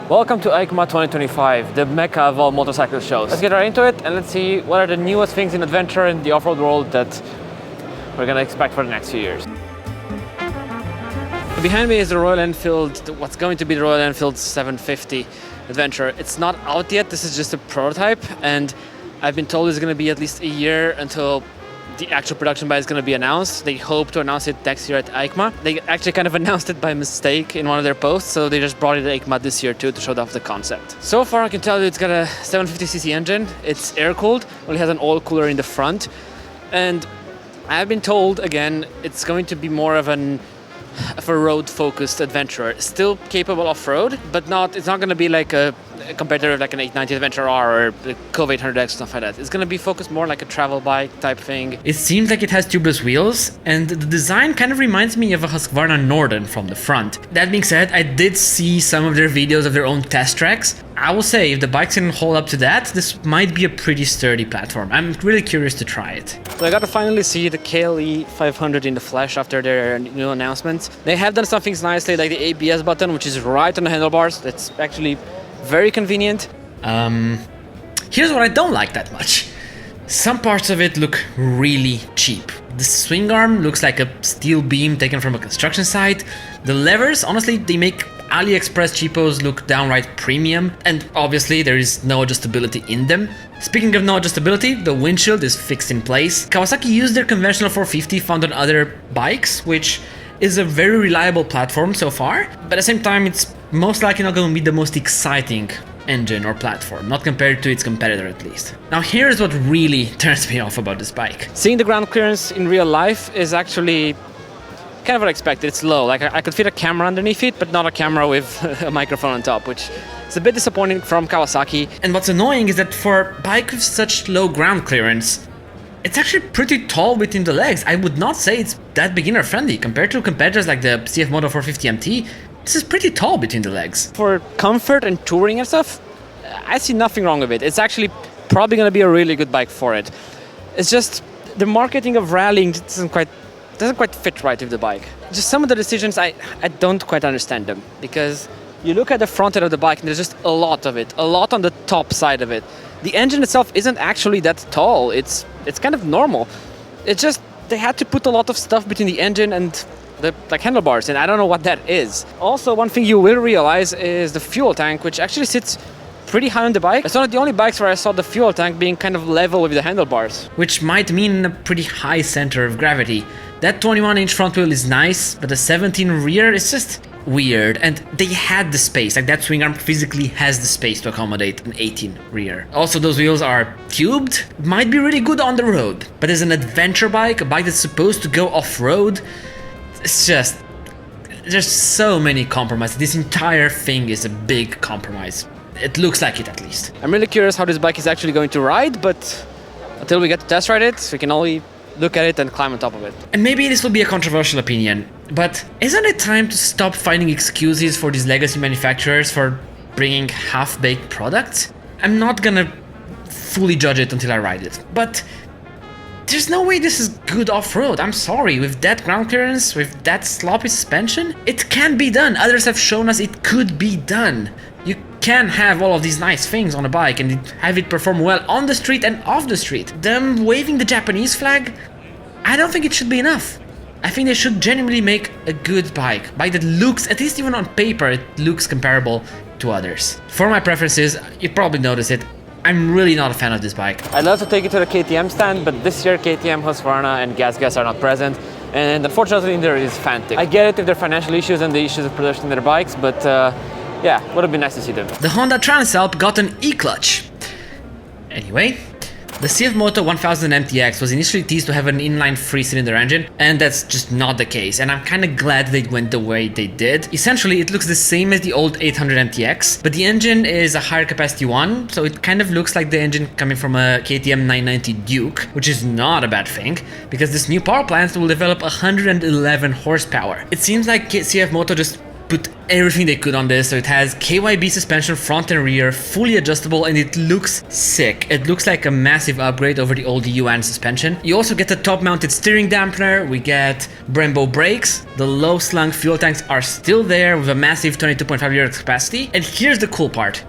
Welcome to EICMA 2025, the mecca of all motorcycle shows. Let's get right into it and let's see what are the newest things in adventure in the off-road world that we're gonna expect for the next few years. Behind me is the Royal Enfield, what's going to be the Royal Enfield 750 Adventure. It's not out yet, this is just a prototype, and I've been told it's gonna be at least a year until the actual production bike is going to be announced. They hope to announce it next year at EICMA. They actually kind of announced it by mistake in one of their posts, so they just brought it to EICMA this year too to show off the concept. So far I can tell you it's got a 750cc engine, it's air-cooled, only has an oil cooler in the front, and I've been told, again, it's going to be more of a road-focused adventure. Still capable off-road, but it's not going to be like a competitor like an 890 Adventure R or the KOVE 800X, stuff like that. It's going to be focused more like a travel bike type thing. It seems like it has tubeless wheels, and the design kind of reminds me of a Husqvarna Norden from the front. That being said, I did see some of their videos of their own test tracks. I will say, if the bikes can hold up to that, this might be a pretty sturdy platform. I'm really curious to try it. So I got to finally see the KLE500 in the flesh after their new announcements. They have done some things nicely, like the ABS button, which is right on the handlebars. That's actually very convenient. Here's what I don't like that much. Some parts of it look really cheap. The swing arm looks like a steel beam taken from a construction site. The levers, honestly, they make AliExpress cheapos look downright premium, and obviously there is no adjustability in them. Speaking of no adjustability, the windshield is fixed in place. Kawasaki used their conventional 450 found on other bikes, which is a very reliable platform so far, but at the same time it's most likely not going to be the most exciting engine or platform, not compared to its competitor at least. Now here's what really turns me off about this bike. Seeing the ground clearance in real life is actually kind of what I expected. It's low, like I could fit a camera underneath it, but not a camera with a microphone on top, which is a bit disappointing from Kawasaki. And what's annoying is that for a bike with such low ground clearance, it's actually pretty tall between the legs. I would not say it's that beginner friendly. Compared to competitors like the CFMORO 450 MT, this is pretty tall between the legs. For comfort and touring and stuff, I see nothing wrong with it. It's actually probably going to be a really good bike for it. It's just the marketing of rallying doesn't quite fit right with the bike. Just some of the decisions, I don't quite understand them, because you look at the front end of the bike and there's just a lot of it, a lot on the top side of it. The engine itself isn't actually that tall. It's kind of normal. It's just they had to put a lot of stuff between the engine and the handlebars, and I don't know what that is. Also, one thing you will realize is the fuel tank, which actually sits pretty high on the bike. It's one of the only bikes where I saw the fuel tank being kind of level with the handlebars, which might mean a pretty high center of gravity. That 21-inch front wheel is nice, but the 17 rear is just weird, and they had the space, like that swing arm physically has the space to accommodate an 18 rear. Also, those wheels are cubed, might be really good on the road, but as an adventure bike, a bike that's supposed to go off-road, it's just, there's so many compromises. This entire thing is a big compromise. It looks like it, at least. I'm really curious how this bike is actually going to ride, but until we get to test ride it, we can only look at it and climb on top of it. And maybe this will be a controversial opinion, but isn't it time to stop finding excuses for these legacy manufacturers for bringing half-baked products? I'm not gonna fully judge it until I ride it, but there's no way this is good off-road. I'm sorry, with that ground clearance, with that sloppy suspension, it can be done. Others have shown us it could be done. You can have all of these nice things on a bike and have it perform well on the street and off the street. Them waving the Japanese flag, I don't think it should be enough. I think they should genuinely make a good bike that looks, at least even on paper, it looks comparable to others. For my preferences, you probably notice it, I'm really not a fan of this bike. I'd love to take it to the KTM stand, but this year KTM, Husqvarna and GasGas are not present, and unfortunately there is Fantic. I get it if there are financial issues and the issues of production their bikes, but yeah, would have been nice to see them. The Honda Transalp got an e-clutch. Anyway, the CFMORO 1000 MTX was initially teased to have an inline 3-cylinder engine, and that's just not the case, and I'm kinda glad they went the way they did. Essentially, it looks the same as the old 800 MTX, but the engine is a higher capacity one, so it kind of looks like the engine coming from a KTM 990 Duke, which is not a bad thing, because this new power plant will develop 111 horsepower. It seems like CFMORO just put everything they could on this. So it has KYB suspension front and rear, fully adjustable, and it looks sick. It looks like a massive upgrade over the old UN suspension. You also get the top mounted steering dampener. We get Brembo brakes. The low slung fuel tanks are still there with a massive 22.5 liter capacity. And here's the cool part.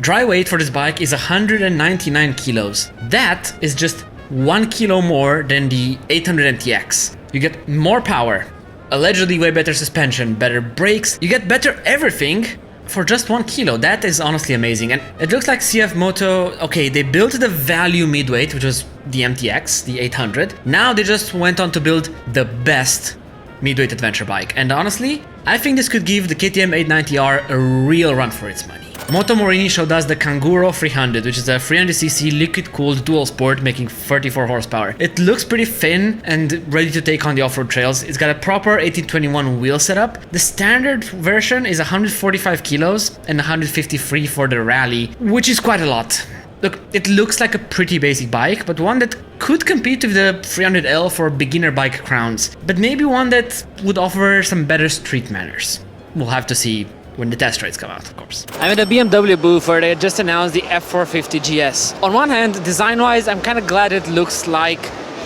Dry weight for this bike is 199 kilos. That is just 1 kilo more than the 800 NTX. You get more power, allegedly way better suspension, better brakes. You get better everything for just 1 kilo. That is honestly amazing. And it looks like CFMOTO, okay, they built the value midweight, which was the MTX, the 800. Now they just went on to build the best midweight adventure bike. And honestly, I think this could give the KTM 890R a real run for its money. Moto Morini showed us the Kanguro 300, which is a 300cc liquid-cooled dual sport making 34 horsepower. It looks pretty thin and ready to take on the off-road trails. It's got a proper 1821 wheel setup. The standard version is 145 kilos and 153 for the rally, which is quite a lot. Look, it looks like a pretty basic bike, but one that could compete with the 300L for beginner bike crowns, but maybe one that would offer some better street manners. We'll have to see when the test rides come out, of course. I'm at a BMW booth where they just announced the F450 GS. On one hand, design-wise, I'm kind of glad it looks like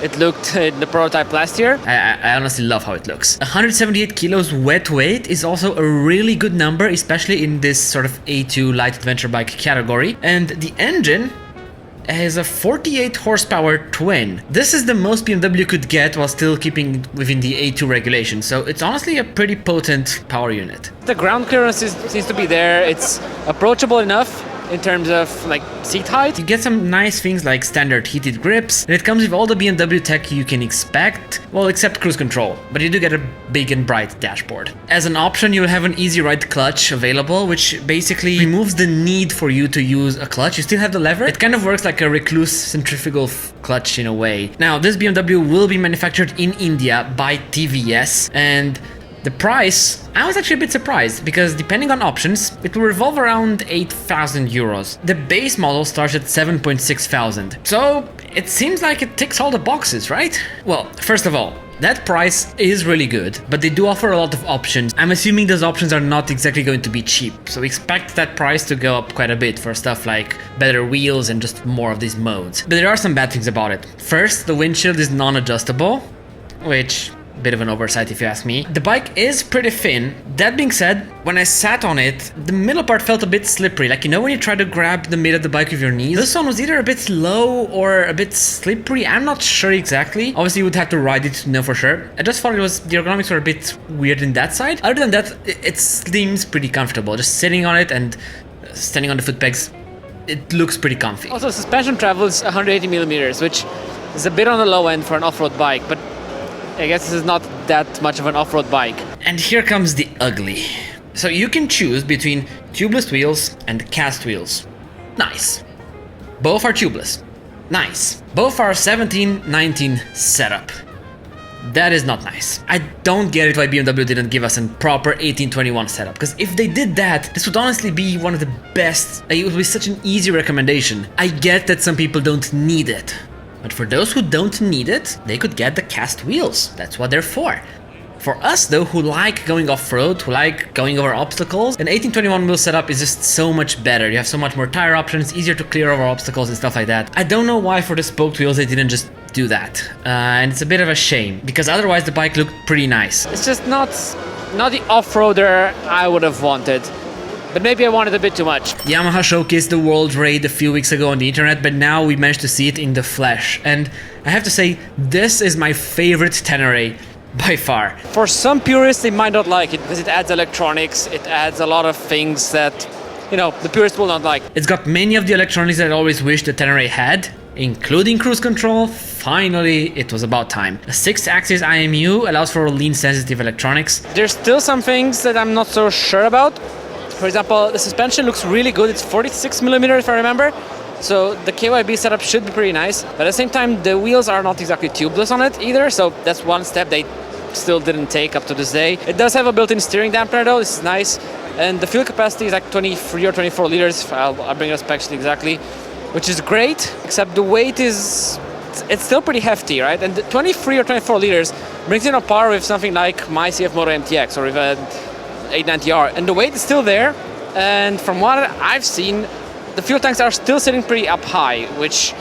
it looked in the prototype last year. I honestly love how it looks. 178 kilos wet weight is also a really good number, especially in this sort of A2 light adventure bike category. And the engine has a 48 horsepower twin. This is the most BMW could get while still keeping within the A2 regulation, so it's honestly a pretty potent power unit. The ground clearance seems to be there. It's approachable enough in terms of like seat height. You get some nice things like standard heated grips, and it comes with all the BMW tech you can expect, well, except cruise control, but you do get a big and bright dashboard. As an option, you'll have an easy ride clutch available, which basically removes the need for you to use a clutch. You still have the lever. It kind of works like a recluse centrifugal clutch in a way. Now, this BMW will be manufactured in India by TVS, and the price, I was actually a bit surprised, because depending on options, it will revolve around 8,000 euros. The base model starts at 7.6 thousand. So it seems like it ticks all the boxes, right? Well, first of all, that price is really good, but they do offer a lot of options. I'm assuming those options are not exactly going to be cheap, so expect that price to go up quite a bit for stuff like better wheels and just more of these modes. But there are some bad things about it. First, the windshield is non-adjustable, which bit of an oversight if you ask me. The bike is pretty thin. That being said, when I sat on it, the middle part felt a bit slippery. Like, you know when you try to grab the mid of the bike with your knees? This one was either a bit low or a bit slippery. I'm not sure exactly. Obviously, you would have to ride it to know for sure. I just thought the ergonomics were a bit weird in that side. Other than that, it seems pretty comfortable. Just sitting on it and standing on the foot pegs, it looks pretty comfy. Also, suspension travels 180 millimeters, which is a bit on the low end for an off-road bike, but I guess this is not that much of an off-road bike. And here comes the ugly. So you can choose between tubeless wheels and cast wheels. Nice. Both are tubeless. Nice. Both are 17-19 setup. That is not nice. I don't get it why BMW didn't give us a proper 1821 setup, because if they did that, this would honestly be one of the best. It would be such an easy recommendation. I get that some people don't need it, but for those who don't need it, they could get the cast wheels. That's what they're for. For us though, who like going off-road, who like going over obstacles, an 1821 wheel setup is just so much better. You have so much more tire options, easier to clear over obstacles and stuff like that. I don't know why for the spoked wheels they didn't just do that. And it's a bit of a shame, because otherwise the bike looked pretty nice. It's just not the off-roader I would have wanted. But maybe I wanted a bit too much. Yamaha showcased the World Raid a few weeks ago on the internet, but now we managed to see it in the flesh. And I have to say, this is my favorite Tenere by far. For some purists, they might not like it because it adds electronics, it adds a lot of things that, you know, the purists will not like. It's got many of the electronics that I always wished the Tenere had, including cruise control. Finally, it was about time. A 6-axis IMU allows for lean-sensitive electronics. There's still some things that I'm not so sure about. For example, the suspension looks really good. It's 46 millimeters if I remember. So the KYB setup should be pretty nice. But at the same time, the wheels are not exactly tubeless on it either. So that's one step they still didn't take up to this day. It does have a built-in steering dampener though. This is nice. And the fuel capacity is like 23 or 24 liters. I'll bring the specs exactly, which is great. Except the weight is, it's still pretty hefty, right? And the 23 or 24 liters brings in a par with something like my CFMORO MTX or even 890R, and the weight is still there. And from what I've seen, the fuel tanks are still sitting pretty up high, which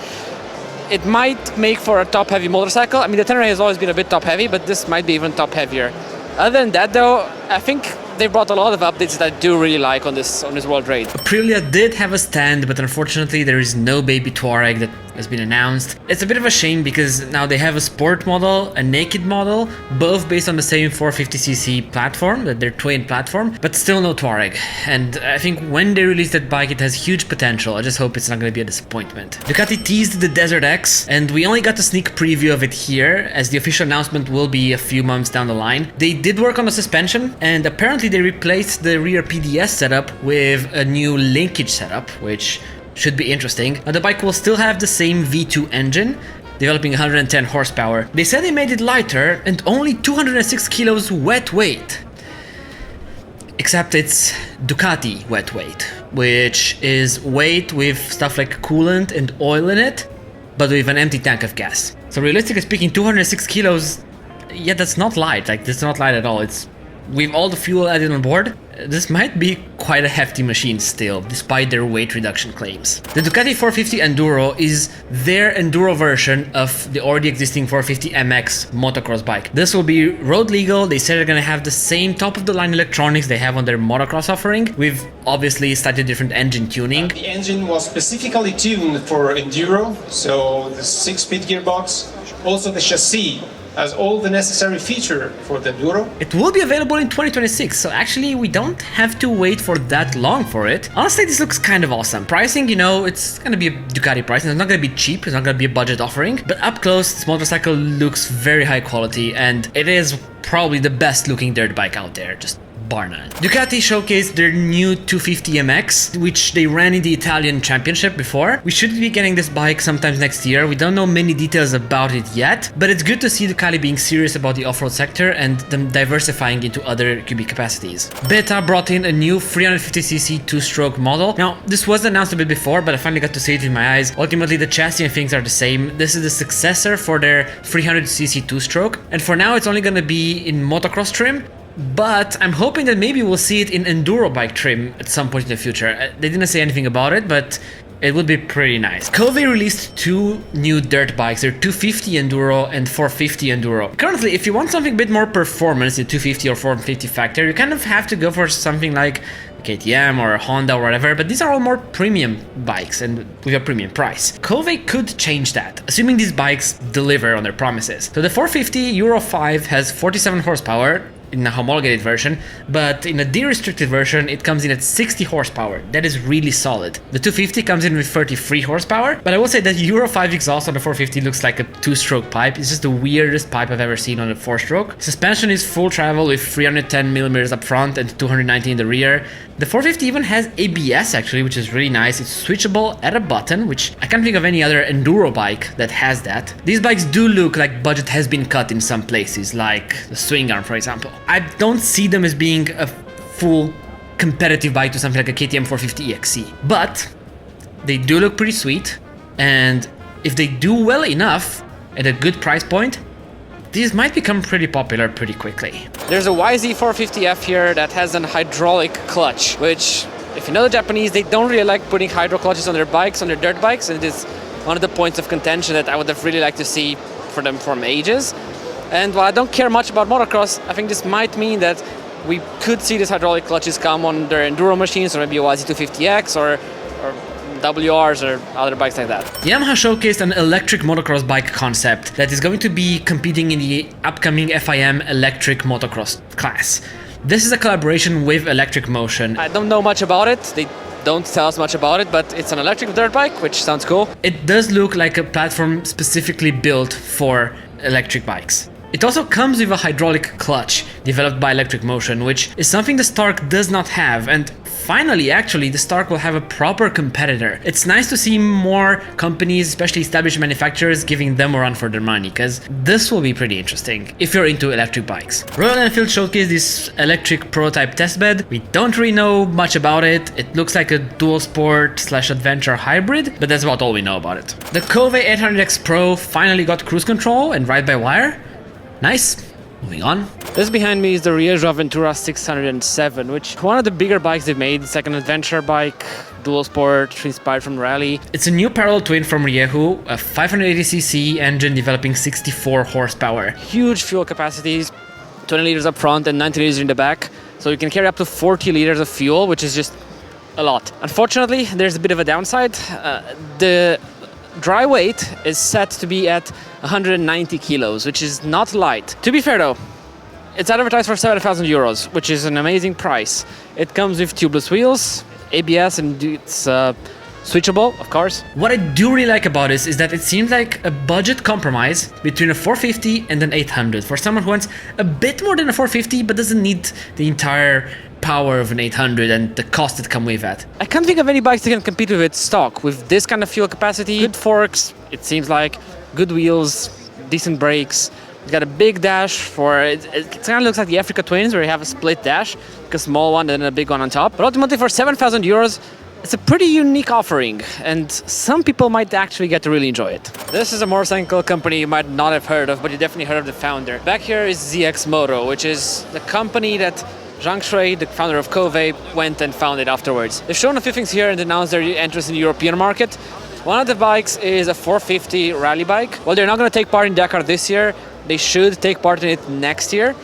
it might make for a top-heavy motorcycle. I mean, the Tenere has always been a bit top-heavy, but this might be even top-heavier. Other than that, though, I think they brought a lot of updates that I do really like on this World Raid. Aprilia did have a stand, but unfortunately there is no baby Tuareg that has been announced. It's a bit of a shame because now they have a sport model, a naked model, both based on the same 450cc platform, their twin platform, but still no Tuareg. And I think when they release that bike, it has huge potential. I just hope it's not going to be a disappointment. Ducati teased the Desert X, and we only got a sneak preview of it here, as the official announcement will be a few months down the line. They did work on the suspension, and apparently they replaced the rear PDS setup with a new linkage setup, which should be interesting. Now the bike will still have the same V2 engine, developing 110 horsepower. They said they made it lighter and only 206 kilos wet weight. Except it's Ducati wet weight, which is weight with stuff like coolant and oil in it, but with an empty tank of gas. So realistically speaking, 206 kilos, yeah, that's not light. Like, that's not light at all. It's with all the fuel added on board, this might be quite a hefty machine still, despite their weight reduction claims. The Ducati 450 Enduro is their Enduro version of the already existing 450 MX motocross bike. This will be road legal. They said they're gonna have the same top-of-the-line electronics they have on their motocross offering, with obviously slightly different engine tuning. The engine was specifically tuned for Enduro, so the 6-speed gearbox, also the chassis has all the necessary feature for the Enduro. It will be available in 2026, so actually we don't have to wait for that long for it. Honestly, this looks kind of awesome. Pricing, you know, it's gonna be a Ducati pricing. It's not gonna be cheap, it's not gonna be a budget offering, but up close, this motorcycle looks very high quality, and it is probably the best looking dirt bike out there, just bar none. Ducati showcased their new 250 MX, which they ran in the Italian Championship before. We should be getting this bike sometimes next year. We don't know many details about it yet, but it's good to see Ducati being serious about the off-road sector and them diversifying into other cubic capacities. Beta brought in a new 350cc two-stroke model. Now, this was announced a bit before, but I finally got to see it with my eyes. Ultimately, the chassis and things are the same. This is the successor for their 300cc two-stroke, and for now it's only going to be in motocross trim. But I'm hoping that maybe we'll see it in enduro bike trim at some point in the future. They didn't say anything about it, but it would be pretty nice. KOVE released two new dirt bikes, their 250 Enduro and 450 Enduro. Currently, if you want something a bit more performance, the 250 or 450 factor, you kind of have to go for something like KTM or Honda or whatever, but these are all more premium bikes and with a premium price. KOVE could change that, assuming these bikes deliver on their promises. So the 450 Euro 5 has 47 horsepower, in a homologated version, but in a de-restricted version it comes in at 60 horsepower. That is really solid. The 250 comes in with 33 horsepower, but I will say that Euro 5 exhaust on the 450 looks like a two-stroke pipe. It's just the weirdest pipe I've ever seen on a four-stroke. Suspension is full travel with 310mm up front and 290 in the rear. The 450 even has ABS actually, which is really nice. It's switchable at a button, which I can't think of any other enduro bike that has that. These bikes do look like budget has been cut in some places, like the swing arm for example. I don't see them as being a full competitive bike to something like a KTM 450 EXC, but they do look pretty sweet, and if they do well enough at a good price point, these might become pretty popular pretty quickly. There's a YZ450F here that has an hydraulic clutch, which, if you know the Japanese, they don't really like putting hydro clutches on their bikes, on their dirt bikes, and it is one of the points of contention that I would have really liked to see for them from ages. And while I don't care much about motocross, I think this might mean that we could see these hydraulic clutches come on their enduro machines, or maybe a YZ250X or WRs or other bikes like that. Yamaha showcased an electric motocross bike concept that is going to be competing in the upcoming FIM electric motocross class. This is a collaboration with Electric Motion. I don't know much about it. They don't tell us much about it, but it's an electric dirt bike, which sounds cool. It does look like a platform specifically built for electric bikes. It also comes with a hydraulic clutch developed by Electric Motion, which is something the Stark does not have, and finally actually the Stark will have a proper competitor. It's nice to see more companies, especially established manufacturers, giving them a run for their money, because this will be pretty interesting if you're into electric bikes. Royal Enfield showcased this electric prototype testbed. We don't really know much about it. It looks like a dual sport / adventure hybrid, but that's about all we know about it. The KOVE 800X Pro finally got cruise control and ride-by-wire. Nice. Moving on. This behind me is the Rieju Aventura 607, which is one of the bigger bikes they've made. It's like an adventure bike, dual sport, inspired from rally. It's a new parallel twin from Rieju, a 580cc engine developing 64 horsepower. Huge fuel capacities, 20 liters up front and 90 liters in the back. So you can carry up to 40 liters of fuel, which is just a lot. Unfortunately, there's a bit of a downside. The dry weight is set to be at 190 kilos, which is not light. To be fair though, it's advertised for 7,000 euros, which is an amazing price. It comes with tubeless wheels, ABS, and it's switchable, of course. What I do really like about this is that it seems like a budget compromise between a 450 and an 800 for someone who wants a bit more than a 450 but doesn't need the entire power of an 800 and the cost that come with that. I can't think of any bikes that can compete with it stock with this kind of fuel capacity. Good forks, it seems like, good wheels, decent brakes. It's got a big dash for it kind of looks like the Africa Twins where you have a split dash, like a small one and then a big one on top. But ultimately for 7,000 euros, it's a pretty unique offering, and some people might actually get to really enjoy it. This is a motorcycle company you might not have heard of, but you definitely heard of the founder. Back here is ZXMOTO, which is the company that Zhang Shui, the founder of KOVE, went and founded afterwards. They've shown a few things here and announced their interest in the European market. One of the bikes is a 450 rally bike. While they're not going to take part in Dakar this year, they should take part in it next year.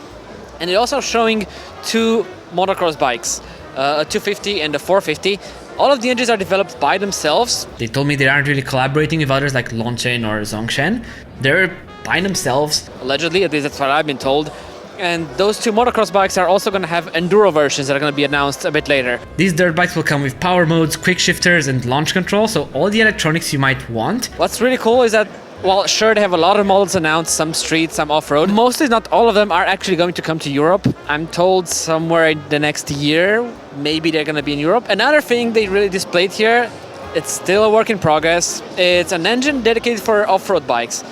And they're also showing two motocross bikes, a 250 and a 450. All of the engines are developed by themselves. They told me they aren't really collaborating with others like Longchen or Zongshen. They're by themselves. Allegedly, at least that's what I've been told. And those two motocross bikes are also going to have enduro versions that are going to be announced a bit later. These dirt bikes will come with power modes, quick shifters, and launch control, so all the electronics you might want. What's really cool is that, well, sure, they have a lot of models announced, some street, some off-road. Mostly, not all of them are actually going to come to Europe. I'm told somewhere in the next year, maybe they're going to be in Europe. Another thing they really displayed here, it's still a work in progress. It's an engine dedicated for off-road bikes.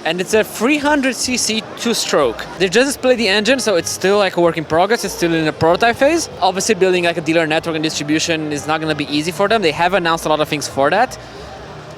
And it's a 300cc two-stroke. They just displayed the engine, so it's still like a work in progress. It's still in a prototype phase. Obviously, building like a dealer network and distribution is not going to be easy for them. They have announced a lot of things for that.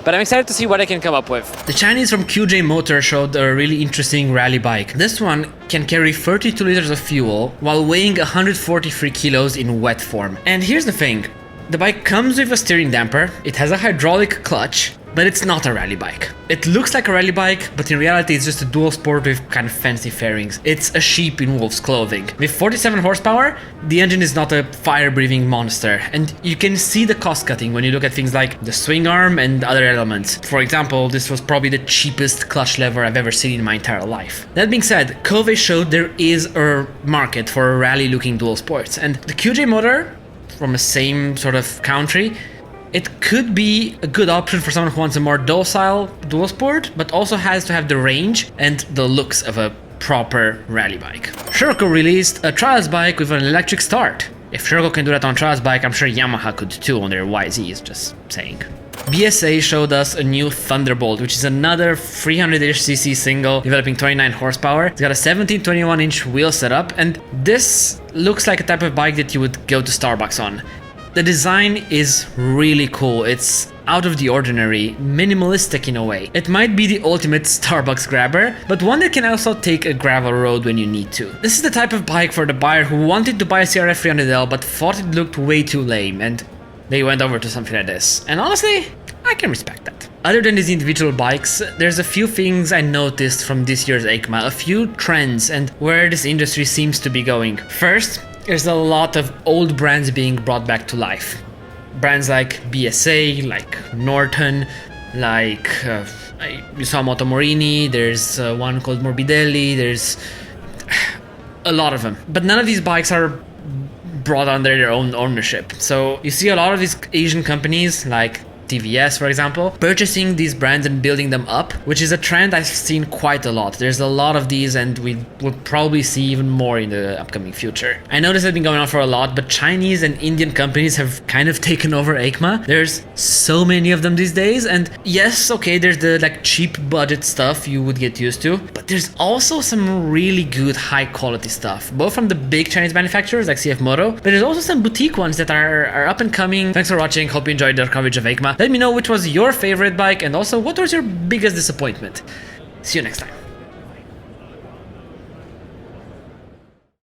But I'm excited to see what I can come up with. The Chinese from QJMOTOR showed a really interesting rally bike. This one can carry 32 liters of fuel while weighing 143 kilos in wet form. And here's the thing. The bike comes with a steering damper, it has a hydraulic clutch, but it's not a rally bike. It looks like a rally bike, but in reality it's just a dual sport with kind of fancy fairings. It's a sheep in wolf's clothing. With 47 horsepower, the engine is not a fire-breathing monster, and you can see the cost cutting when you look at things like the swing arm and other elements. For example, this was probably the cheapest clutch lever I've ever seen in my entire life. That being said, KOVE showed there is a market for rally-looking dual sports, and the QJMOTOR, from the same sort of country, it could be a good option for someone who wants a more docile dual sport, but also has to have the range and the looks of a proper rally bike. Sherco released a trials bike with an electric start. If Sherco can do that on trials bike, I'm sure Yamaha could too on their YZs, just saying. BSA showed us a new Thunderbolt, which is another 300cc single developing 29 horsepower. It's got a 17-21-inch wheel setup, and this looks like a type of bike that you would go to Starbucks on. The design is really cool. It's out of the ordinary, minimalistic in a way. It might be the ultimate Starbucks grabber, but one that can also take a gravel road when you need to. This is the type of bike for the buyer who wanted to buy a CRF 300L but thought it looked way too lame, and they went over to something like this. And honestly, I can respect that. Other than these individual bikes, there's a few things I noticed from this year's EICMA, a few trends and where this industry seems to be going. First, there's a lot of old brands being brought back to life. Brands like BSA, like Norton, like you saw Moto Morini, there's one called Morbidelli, there's a lot of them. But none of these bikes are brought under their own ownership. So you see a lot of these Asian companies like TVS, for example, purchasing these brands and building them up, which is a trend I've seen quite a lot. There's a lot of these, and we will probably see even more in the upcoming future. I know this has been going on for a lot, but Chinese and Indian companies have kind of taken over EICMA. There's so many of them these days, and yes, okay, there's the like cheap budget stuff you would get used to, but there's also some really good high quality stuff, both from the big Chinese manufacturers like CFMORO, but there's also some boutique ones that are up and coming. Thanks for watching, hope you enjoyed the coverage of EICMA. Let me know which was your favorite bike and also what was your biggest disappointment. See you next time.